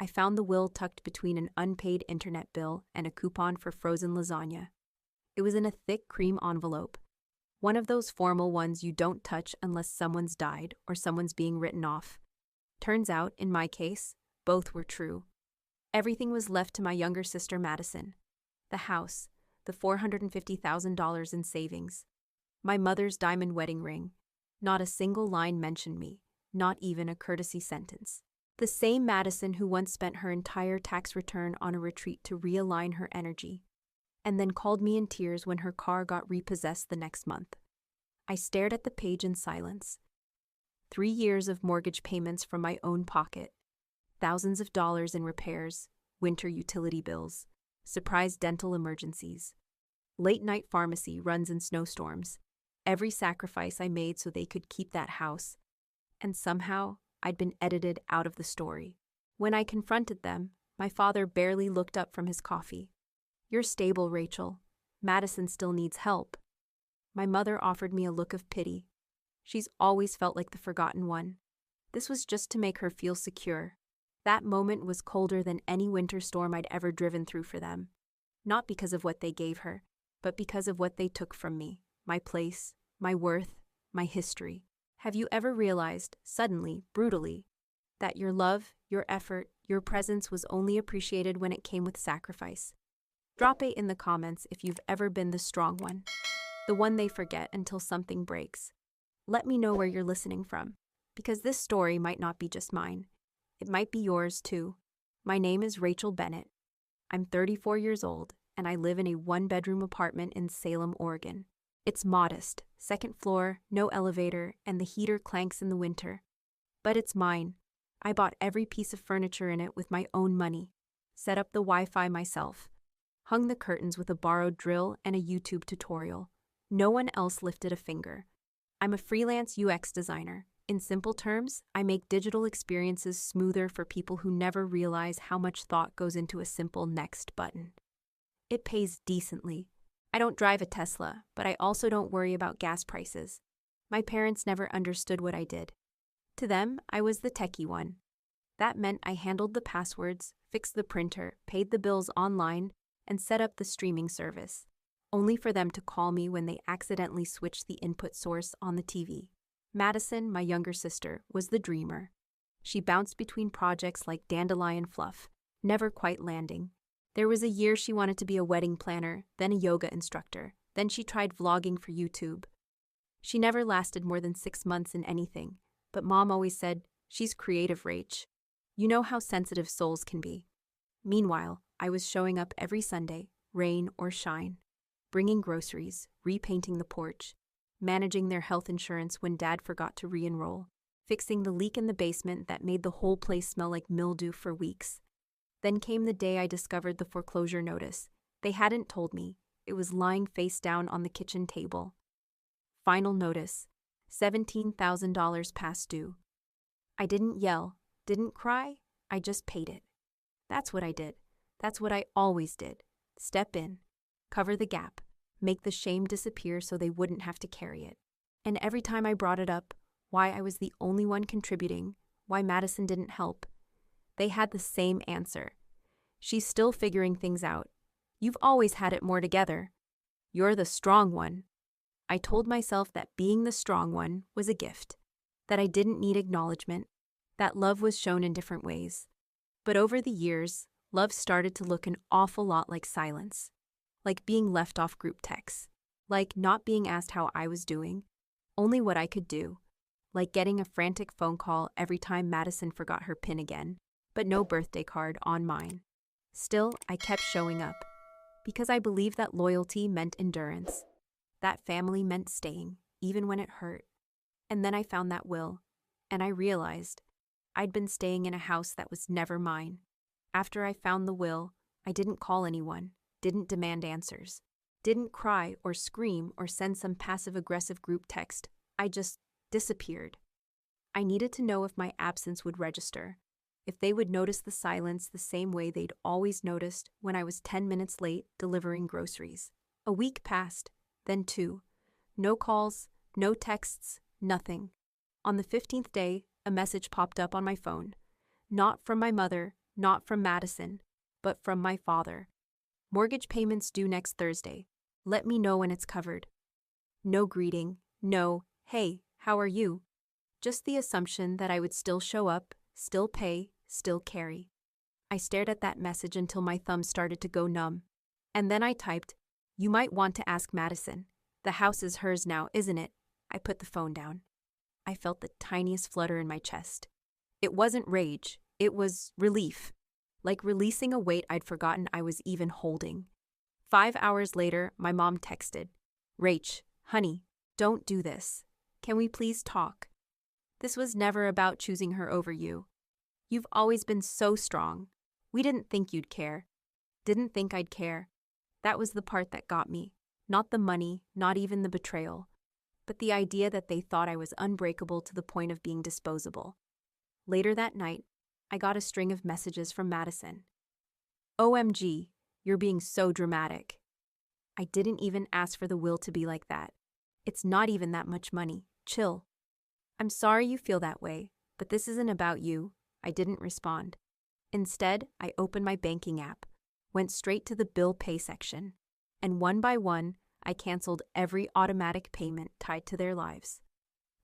I found the will tucked between an unpaid internet bill and a coupon for frozen lasagna. It was in a thick cream envelope, one of those formal ones you don't touch unless someone's died or someone's being written off. Turns out, in my case, both were true. Everything was left to my younger sister Madison. The house, the $450,000 in savings, my mother's diamond wedding ring. Not a single line mentioned me, not even a courtesy sentence. The same Madison who once spent her entire tax return on a retreat to realign her energy, and then called me in tears when her car got repossessed the next month. I stared at the page in silence. 3 years of mortgage payments from my own pocket, thousands of dollars in repairs, winter utility bills, surprise dental emergencies, late-night pharmacy runs in snowstorms, every sacrifice I made so they could keep that house, and somehow I'd been edited out of the story. When I confronted them, my father barely looked up from his coffee. "You're stable, Rachel. Madison still needs help." My mother offered me a look of pity. She's always felt like the forgotten one. This was just to make her feel secure. That moment was colder than any winter storm I'd ever driven through for them. Not because of what they gave her, but because of what they took from me, my place, my worth, my history. Have you ever realized, suddenly, brutally, that your love, your effort, your presence was only appreciated when it came with sacrifice? Drop it in the comments if you've ever been the strong one, the one they forget until something breaks. Let me know where you're listening from, because this story might not be just mine. It might be yours too. My name is Rachel Bennett. I'm 34 years old, and I live in a one-bedroom apartment in Salem, Oregon. It's modest, second floor, no elevator, and the heater clanks in the winter. But it's mine. I bought every piece of furniture in it with my own money, set up the Wi-Fi myself, hung the curtains with a borrowed drill and a YouTube tutorial. No one else lifted a finger. I'm a freelance UX designer. In simple terms, I make digital experiences smoother for people who never realize how much thought goes into a simple next button. It pays decently. I don't drive a Tesla, but I also don't worry about gas prices. My parents never understood what I did. To them, I was the techie one. That meant I handled the passwords, fixed the printer, paid the bills online, and set up the streaming service, only for them to call me when they accidentally switched the input source on the TV. Madison, my younger sister, was the dreamer. She bounced between projects like dandelion fluff, never quite landing. There was a year she wanted to be a wedding planner, then a yoga instructor, then she tried vlogging for YouTube. She never lasted more than 6 months in anything, but Mom always said, "She's creative, Rach. You know how sensitive souls can be." Meanwhile, I was showing up every Sunday, rain or shine, bringing groceries, repainting the porch, managing their health insurance when Dad forgot to re-enroll, fixing the leak in the basement that made the whole place smell like mildew for weeks. Then came the day I discovered the foreclosure notice. They hadn't told me. It was lying face down on the kitchen table. Final notice, $17,000 past due. I didn't yell, didn't cry, I just paid it. That's what I did. That's what I always did. Step in, cover the gap, make the shame disappear so they wouldn't have to carry it. And every time I brought it up, why I was the only one contributing, why Madison didn't help, they had the same answer. "She's still figuring things out. You've always had it more together. You're the strong one." I told myself that being the strong one was a gift, that I didn't need acknowledgement, that love was shown in different ways. But over the years, love started to look an awful lot like silence, like being left off group texts, like not being asked how I was doing, only what I could do, like getting a frantic phone call every time Madison forgot her PIN again, but no birthday card on mine. Still, I kept showing up, because I believed that loyalty meant endurance, that family meant staying, even when it hurt. And then I found that will, and I realized I'd been staying in a house that was never mine. After I found the will, I didn't call anyone, didn't demand answers, didn't cry or scream or send some passive-aggressive group text. I just disappeared. I needed to know if my absence would register, if they would notice the silence the same way they'd always noticed when I was 10 minutes late delivering groceries. A week passed, then 2. No calls, no texts, nothing. On the 15th day, a message popped up on my phone. Not from my mother, Not from Madison, but from my father. Mortgage payments due next Thursday. Let me know when it's covered. No greeting, no, hey, how are you? Just the assumption that I would still show up, still pay, still carry. I stared at that message until my thumb started to go numb. And then I typed, "You might want to ask Madison. The house is hers now, isn't it?" I put the phone down. I felt the tiniest flutter in my chest. It wasn't rage, it was relief. Like releasing a weight I'd forgotten I was even holding. 5 hours later, my mom texted, "Rach, honey, don't do this. Can we please talk? This was never about choosing her over you. You've always been so strong. We didn't think you'd care. Didn't think I'd care. That was the part that got me. Not the money, not even the betrayal, but the idea that they thought I was unbreakable to the point of being disposable." Later that night, I got a string of messages from Madison. "OMG, you're being so dramatic. I didn't even ask for the will to be like that. It's not even that much money. Chill. I'm sorry you feel that way, but this isn't about you." I didn't respond. Instead, I opened my banking app, went straight to the bill pay section, and one by one, I canceled every automatic payment tied to their lives.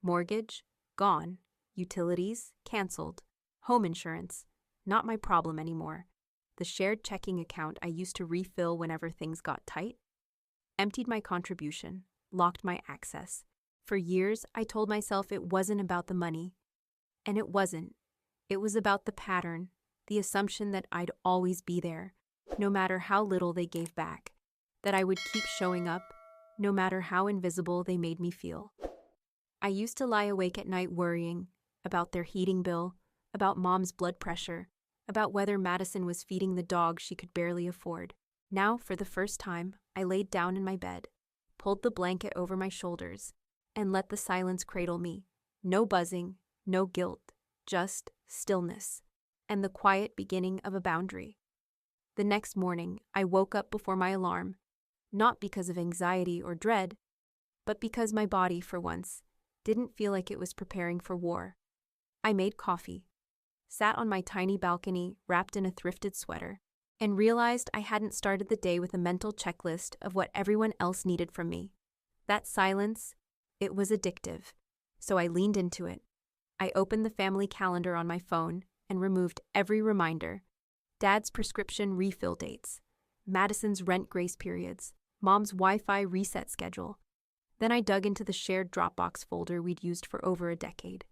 Mortgage, gone. Utilities, canceled. Home insurance, not my problem anymore. The shared checking account I used to refill whenever things got tight. Emptied my contribution, locked my access. For years, I told myself it wasn't about the money. And it wasn't. It was about the pattern, the assumption that I'd always be there, no matter how little they gave back, that I would keep showing up, no matter how invisible they made me feel. I used to lie awake at night worrying about their heating bill, about Mom's blood pressure, about whether Madison was feeding the dog she could barely afford. Now, for the first time, I laid down in my bed, pulled the blanket over my shoulders, and let the silence cradle me. No buzzing, no guilt, just stillness, and the quiet beginning of a boundary. The next morning, I woke up before my alarm, not because of anxiety or dread, but because my body, for once, didn't feel like it was preparing for war. I made coffee, sat on my tiny balcony wrapped in a thrifted sweater, and realized I hadn't started the day with a mental checklist of what everyone else needed from me. That silence, it was addictive, so I leaned into it. I opened the family calendar on my phone and removed every reminder. Dad's prescription refill dates, Madison's rent grace periods, Mom's Wi-Fi reset schedule. Then I dug into the shared Dropbox folder we'd used for over a decade.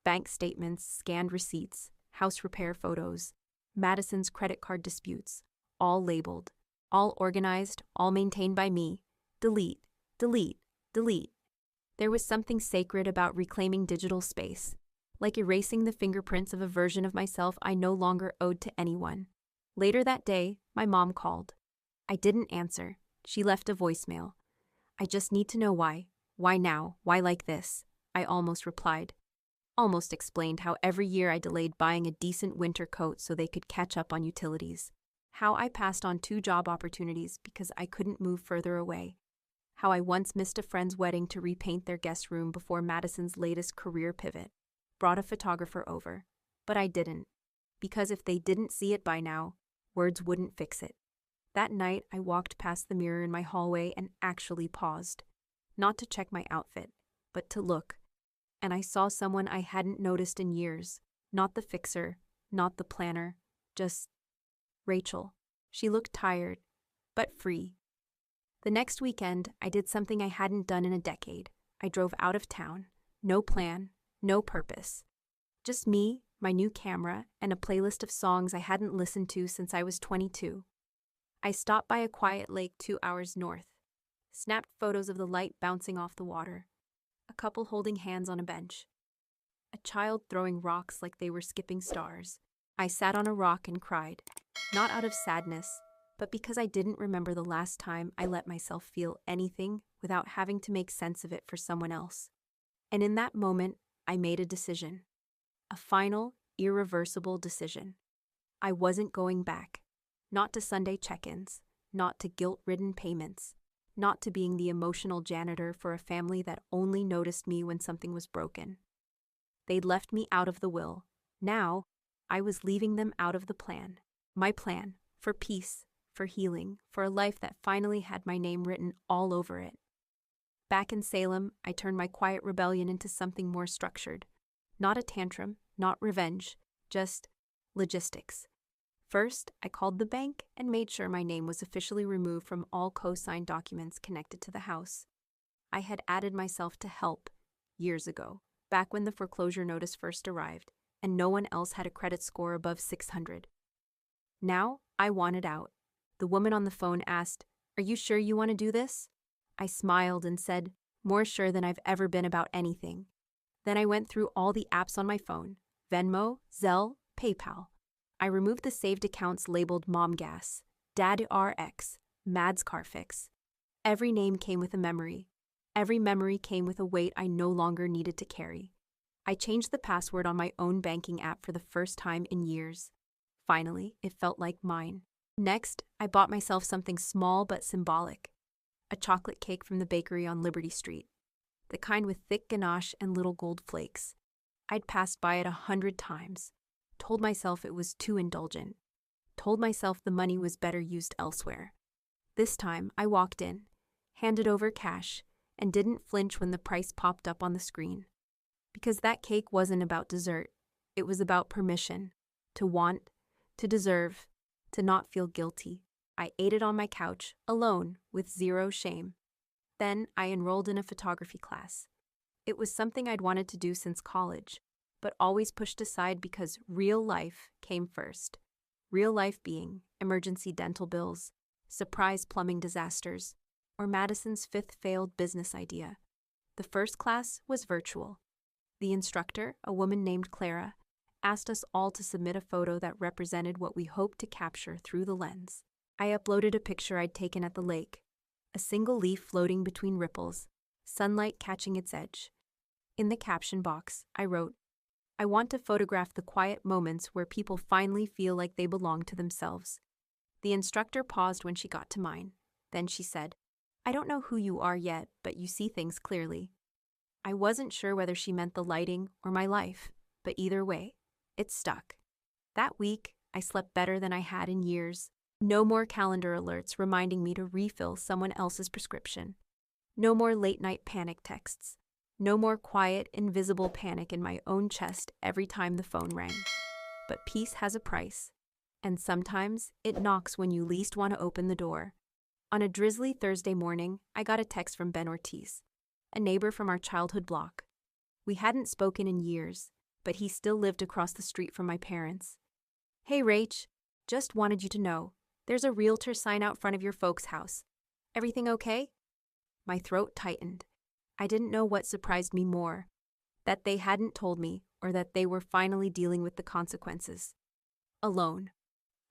Bank statements, scanned receipts, house repair photos, Madison's credit card disputes, all labeled, all organized, all maintained by me. Delete, delete, delete. There was something sacred about reclaiming digital space, like erasing the fingerprints of a version of myself I no longer owed to anyone. Later that day, my mom called. I didn't answer. She left a voicemail. "I just need to know why. Why now? Why like this?" I almost replied. Almost explained how every year I delayed buying a decent winter coat so they could catch up on utilities. How I passed on 2 job opportunities because I couldn't move further away. How I once missed a friend's wedding to repaint their guest room before Madison's latest career pivot. Brought a photographer over. But I didn't. Because if they didn't see it by now, words wouldn't fix it. That night, I walked past the mirror in my hallway and actually paused. Not to check my outfit, but to look. And I saw someone I hadn't noticed in years. Not the fixer, not the planner, just Rachel. She looked tired, but free. The next weekend, I did something I hadn't done in a decade. I drove out of town. No plan, no purpose. Just me, my new camera, and a playlist of songs I hadn't listened to since I was 22. I stopped by a quiet lake 2 hours north, snapped photos of the light bouncing off the water, a couple holding hands on a bench, a child throwing rocks like they were skipping stars. I sat on a rock and cried, not out of sadness, but because I didn't remember the last time I let myself feel anything without having to make sense of it for someone else. And in that moment, I made a decision. A final, irreversible decision. I wasn't going back. Not to Sunday check-ins, not to guilt-ridden payments, not to being the emotional janitor for a family that only noticed me when something was broken. They'd left me out of the will. Now, I was leaving them out of the plan. My plan for peace, for healing, for a life that finally had my name written all over it. Back in Salem, I turned my quiet rebellion into something more structured. Not a tantrum, not revenge, just logistics. First, I called the bank and made sure my name was officially removed from all co-signed documents connected to the house. I had added myself to help years ago, back when the foreclosure notice first arrived, and no one else had a credit score above 600. Now, I wanted out. The woman on the phone asked, "Are you sure you want to do this?" I smiled and said, "More sure than I've ever been about anything." Then I went through all the apps on my phone: Venmo, Zelle, PayPal. I removed the saved accounts labeled Mom Gas, Dad RX, Mad's Car Fix. Every name came with a memory. Every memory came with a weight I no longer needed to carry. I changed the password on my own banking app for the first time in years. Finally, it felt like mine. Next, I bought myself something small but symbolic: a chocolate cake from the bakery on Liberty Street, the kind with thick ganache and little gold flakes. I'd passed by it 100 times, told myself it was too indulgent, told myself the money was better used elsewhere. This time, I walked in, handed over cash, and didn't flinch when the price popped up on the screen. Because that cake wasn't about dessert. It was about permission, to want, to deserve, to not feel guilty. I ate it on my couch, alone, with zero shame. Then I enrolled in a photography class. It was something I'd wanted to do since college, but always pushed aside because real life came first. Real life being emergency dental bills, surprise plumbing disasters, or Madison's 5th failed business idea. The first class was virtual. The instructor, a woman named Clara, asked us all to submit a photo that represented what we hoped to capture through the lens. I uploaded a picture I'd taken at the lake, a single leaf floating between ripples, sunlight catching its edge. In the caption box, I wrote, "I want to photograph the quiet moments where people finally feel like they belong to themselves." The instructor paused when she got to mine. Then she said, "I don't know who you are yet, but you see things clearly." I wasn't sure whether she meant the lighting or my life, but either way, it stuck. That week, I slept better than I had in years. No more calendar alerts reminding me to refill someone else's prescription. No more late-night panic texts. No more quiet, invisible panic in my own chest every time the phone rang. But peace has a price, and sometimes it knocks when you least want to open the door. On a drizzly Thursday morning, I got a text from Ben Ortiz, a neighbor from our childhood block. We hadn't spoken in years, but he still lived across the street from my parents. "Hey Rach, just wanted you to know, there's a realtor sign out front of your folks' house. Everything okay?" My throat tightened. I didn't know what surprised me more, that they hadn't told me or that they were finally dealing with the consequences. Alone.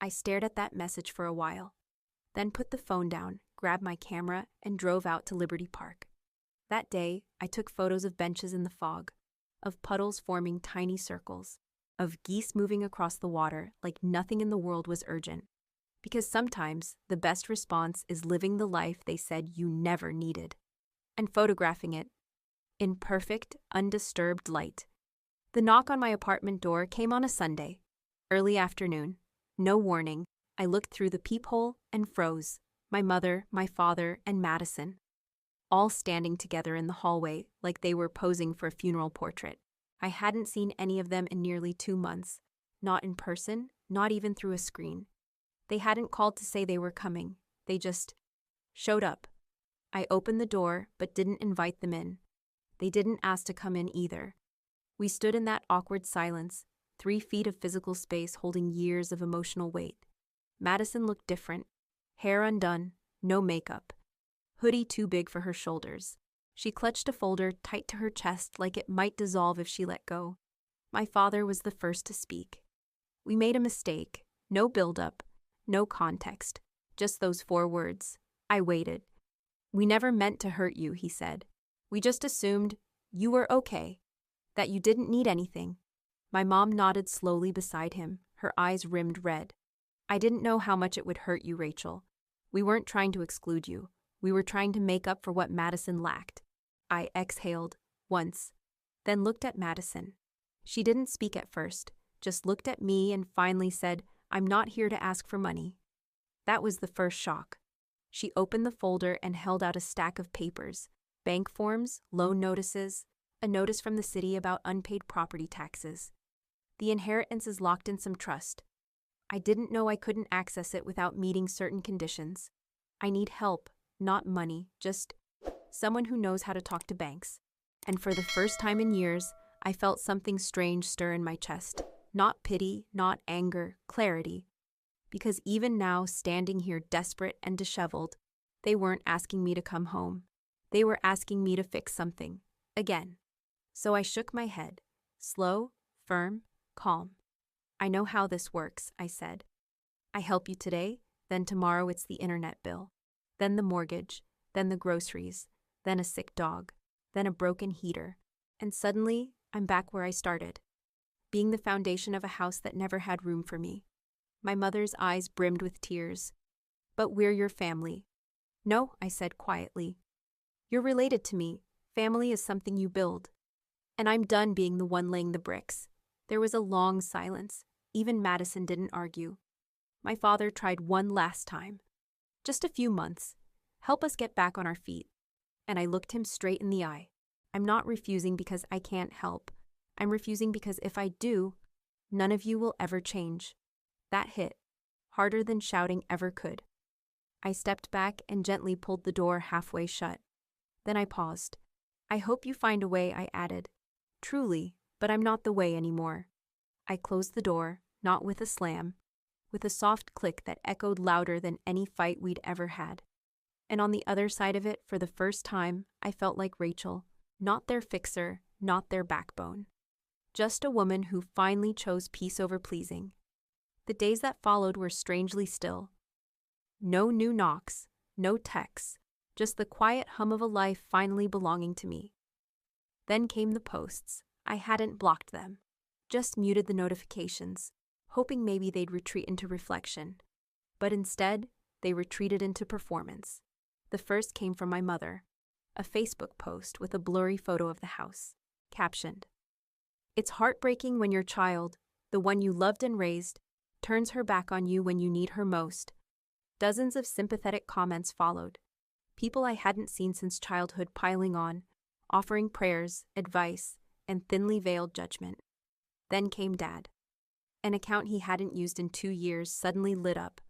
I stared at that message for a while, then put the phone down, grabbed my camera, and drove out to Liberty Park. That day, I took photos of benches in the fog, of puddles forming tiny circles, of geese moving across the water like nothing in the world was urgent. Because sometimes the best response is living the life they said you never needed, and photographing it in perfect, undisturbed light. The knock on my apartment door came on a Sunday, early afternoon. No warning. I looked through the peephole and froze. My mother, my father, and Madison, all standing together in the hallway like they were posing for a funeral portrait. I hadn't seen any of them in nearly 2 months, not in person, not even through a screen. They hadn't called to say they were coming. They just showed up. I opened the door, but didn't invite them in. They didn't ask to come in either. We stood in that awkward silence, 3 feet of physical space holding years of emotional weight. Madison looked different. Hair undone, no makeup. Hoodie too big for her shoulders. She clutched a folder tight to her chest like it might dissolve if she let go. My father was the first to speak. "We made a mistake. No build-up, no context. Just those 4 words. I waited. We never meant to hurt you," he said. "We just assumed you were okay, that you didn't need anything." My mom nodded slowly beside him, her eyes rimmed red. "I didn't know how much it would hurt you, Rachel. We weren't trying to exclude you. We were trying to make up for what Madison lacked." I exhaled once, then looked at Madison. She didn't speak at first, just looked at me and finally said, "I'm not here to ask for money." That was the first shock. She opened the folder and held out a stack of papers, bank forms, loan notices, a notice from the city about unpaid property taxes. The inheritance is locked in some trust. I didn't know I couldn't access it without meeting certain conditions. I need help, not money, just someone who knows how to talk to banks. And for the first time in years, I felt something strange stir in my chest. Not pity, not anger, clarity. Because even now, standing here desperate and disheveled, they weren't asking me to come home. They were asking me to fix something. Again. So I shook my head. Slow, firm, calm. "I know how this works," I said. "I help you today, then tomorrow it's the internet bill, then the mortgage, then the groceries, then a sick dog, then a broken heater, and suddenly I'm back where I started, being the foundation of a house that never had room for me." My mother's eyes brimmed with tears. "But we're your family." "No," I said quietly. "You're related to me. Family is something you build. And I'm done being the one laying the bricks." There was a long silence. Even Madison didn't argue. My father tried one last time. "Just a few months. Help us get back on our feet." And I looked him straight in the eye. "I'm not refusing because I can't help. I'm refusing because if I do, none of you will ever change." That hit, harder than shouting ever could. I stepped back and gently pulled the door halfway shut. Then I paused. "I hope you find a way," I added. "Truly, but I'm not the way anymore." I closed the door, not with a slam, with a soft click that echoed louder than any fight we'd ever had. And on the other side of it, for the first time, I felt like Rachel, not their fixer, not their backbone. Just a woman who finally chose peace over pleasing. The days that followed were strangely still. No new knocks, no texts, just the quiet hum of a life finally belonging to me. Then came the posts. I hadn't blocked them, just muted the notifications, hoping maybe they'd retreat into reflection. But instead, they retreated into performance. The first came from my mother, a Facebook post with a blurry photo of the house, captioned, "It's heartbreaking when your child, the one you loved and raised, turns her back on you when you need her most." Dozens of sympathetic comments followed, people I hadn't seen since childhood piling on, offering prayers, advice, and thinly veiled judgment. Then came Dad. An account he hadn't used in 2 years suddenly lit up.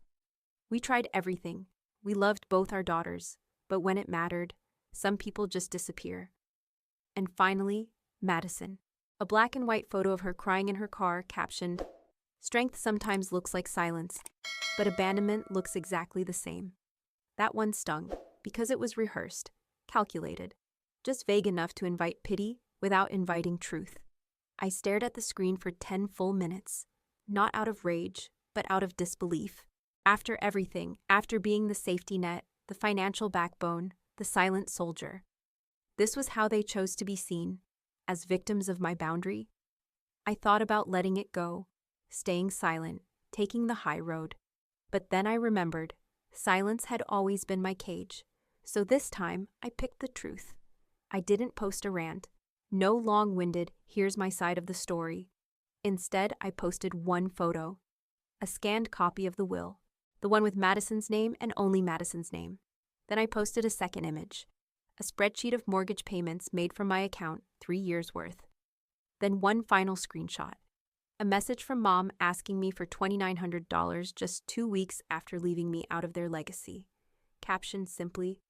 "We tried everything. We loved both our daughters, but when it mattered, some people just disappear." And finally, Madison. A black and white photo of her crying in her car, captioned, "Strength sometimes looks like silence, but abandonment looks exactly the same." That one stung, because it was rehearsed, calculated, just vague enough to invite pity without inviting truth. I stared at the screen for 10 full minutes, not out of rage, but out of disbelief. After everything, after being the safety net, the financial backbone, the silent soldier, this was how they chose to be seen, as victims of my boundary? I thought about letting it go, staying silent, taking the high road. But then I remembered, silence had always been my cage. So this time, I picked the truth. I didn't post a rant. No long-winded, "Here's my side of the story." Instead, I posted one photo. A scanned copy of the will. The one with Madison's name and only Madison's name. Then I posted a second image. A spreadsheet of mortgage payments made from my account, 3 years' worth. Then one final screenshot. A message from Mom asking me for $2,900 just 2 weeks after leaving me out of their legacy. Captioned simply,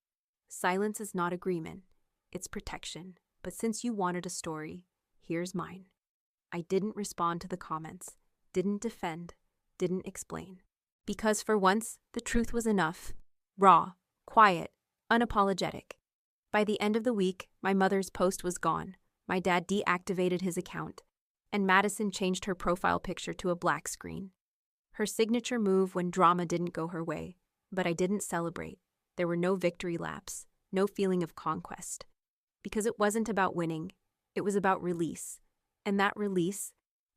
"Silence is not agreement. It's protection. But since you wanted a story, here's mine." I didn't respond to the comments, didn't defend, didn't explain. Because for once, the truth was enough. Raw, quiet, unapologetic. By the end of the week, my mother's post was gone. My dad deactivated his account, and Madison changed her profile picture to a black screen. Her signature move when drama didn't go her way, but I didn't celebrate. There were no victory laps, no feeling of conquest. Because it wasn't about winning, it was about release. And that release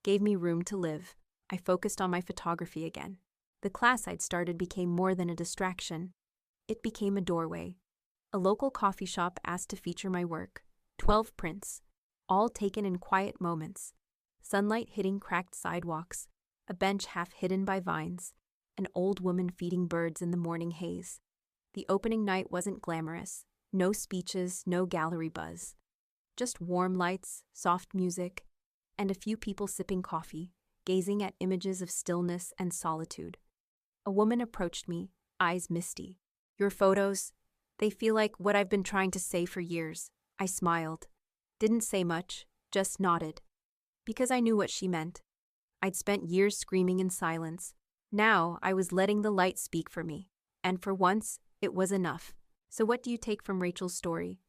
gave me room to live. I focused on my photography again. The class I'd started became more than a distraction. It became a doorway. A local coffee shop asked to feature my work. 12 prints, all taken in quiet moments. sunlight hitting cracked sidewalks, a bench half hidden by vines, an old woman feeding birds in the morning haze. The opening night wasn't glamorous. No speeches, no gallery buzz. Just warm lights, soft music, and a few people sipping coffee, gazing at images of stillness and solitude. A woman approached me, eyes misty. "Your photos, they feel like what I've been trying to say for years." I smiled. Didn't say much, just nodded. Because I knew what she meant. I'd spent years screaming in silence. Now I was letting the light speak for me. And for once, it was enough. So what do you take from Rachel's story?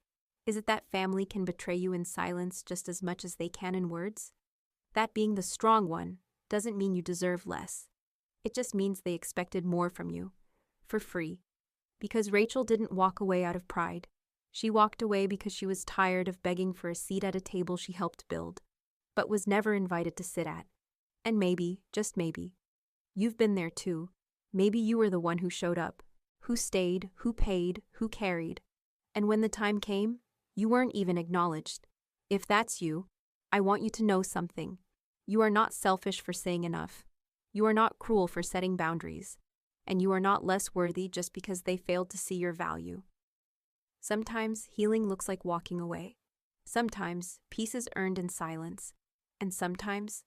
Is it that family can betray you in silence just as much as they can in words? That being the strong one doesn't mean you deserve less. It just means they expected more from you, for free. Because Rachel didn't walk away out of pride. She walked away because she was tired of begging for a seat at a table she helped build, but was never invited to sit at. And maybe, just maybe, you've been there too. Maybe you were the one who showed up, who stayed, who paid, who carried. And when the time came, you weren't even acknowledged. If that's you, I want you to know something. You are not selfish for saying enough. You are not cruel for setting boundaries. And you are not less worthy just because they failed to see your value. Sometimes healing looks like walking away. Sometimes peace is earned in silence. And sometimes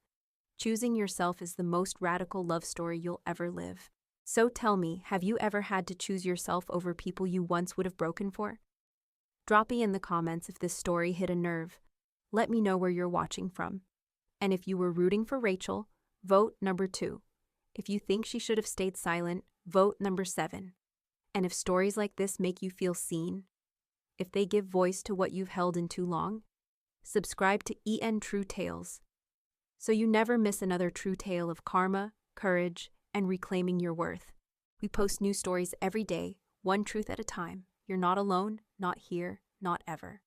choosing yourself is the most radical love story you'll ever live. So tell me, have you ever had to choose yourself over people you once would have broken for? Drop me in the comments if this story hit a nerve. Let me know where you're watching from. And if you were rooting for Rachel, vote number 2. If you think she should have stayed silent, vote number 7. And if stories like this make you feel seen, if they give voice to what you've held in too long, subscribe to EN True Tales, so you never miss another true tale of karma, courage, and reclaiming your worth. We post new stories every day, one truth at a time. You're not alone, not here, not ever.